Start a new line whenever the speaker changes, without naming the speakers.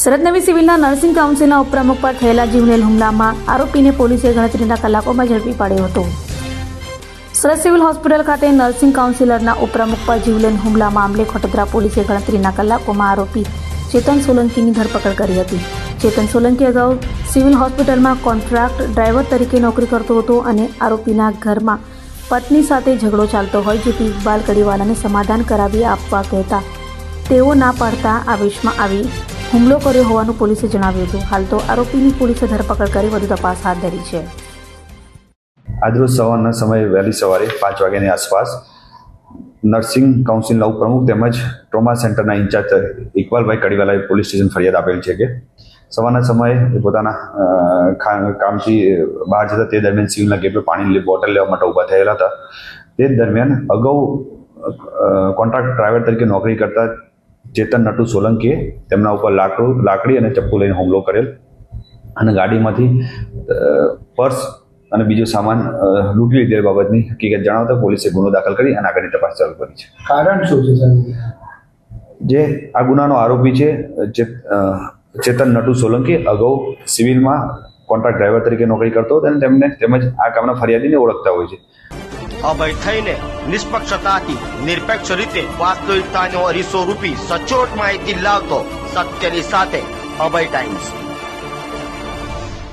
સુરત નવી સિવિલના નર્સિંગ કાઉન્સિલના ઉપપ્રમુખ પર થયેલા જીવલેણ હુમલામાં આરોપીને પોલીસે ગણતરીના કલાકોમાં ઝડપી પાડ્યો હતો. સુરત સિવિલ હોસ્પિટલ ખાતે નર્સિંગ કાઉન્સિલરના ઉપપ્રમુખ પર જીવલેણ હુમલા મામલે ખોટોદરા પોલીસે ગણતરીના કલાકોમાં આરોપી ચેતન સોલંકીની ધરપકડ કરી હતી. ચેતન સોલંકી અગાઉ સિવિલ હોસ્પિટલમાં કોન્ટ્રાક્ટ ડ્રાઈવર તરીકે નોકરી કરતો હતો અને આરોપીના ઘરમાં પત્ની સાથે ઝઘડો ચાલતો હોય, જેથી ઇકબાલ કડીવાલાને સમાધાન કરાવી આપવા કહેતા તેઓ ના પાડતા આવેશમાં આવી હુમલો કર્યો હોવાનું પોલીસે જણાવ્યું હતું. હાલ તો આરોપીની પોલીસે ધરપકડ કરી વધુ તપાસ હાથ ધરી છે.
આજરોજ સવારના સમયે વહેલી સવારે 5 વાગ્યાની આસપાસ નર્સિંગ કાઉન્સિલના ઉપપ્રમુખ તેમજ ટ્રોમા સેન્ટરના ઇન્ચાર્જ ઇકબાલભાઈ કડીવાલાએ પોલીસ સ્ટેશન ફરિયાદ આપેલ છે કે સવારના સમયે પોતાના કામથી બહાર જતા તે દરમિયાન સિવિલના ગેટ પર પાણીની બોટલ લેવા માટે ઊભા થયેલા હતા. તે દરમિયાન અગાઉ કોન્ટ્રાક્ટ ડ્રાઈવર તરીકે નોકરી કરતા ચેતન નટુ સોલંકીએ તેમના ઉપર લાકડી અને ચપ્પુ લઈને હુમલો કરેલ અને ગાડીમાંથી પર્સ અને બીજો સામાન લૂંટી લીધેલ બાબતની હકીકત જણાવતા પોલીસે ગુનો દાખલ કરી અને આગળની તપાસ ચાલુ કરી છે.
કારણ શું છે સર?
જે આ ગુનાનો આરોપી છે ચેતન નટુ સોલંકી અગાઉ સિવિલમાં કોન્ટ્રાક્ટ ડ્રાઈવર તરીકે નોકરી કરતો હતો અને તેમને તેમજ આ કામના ફરિયાદીને ઓળખતા હોય છે.
અભય થઈને નિષ્પક્ષતાથી નિરપેક્ષ રીતે વાસ્તવિકતાનો અરીસો રૂપી સચોટ માહિતી લાવતો સત્યની સાથે અભય ટાઈમ્સ.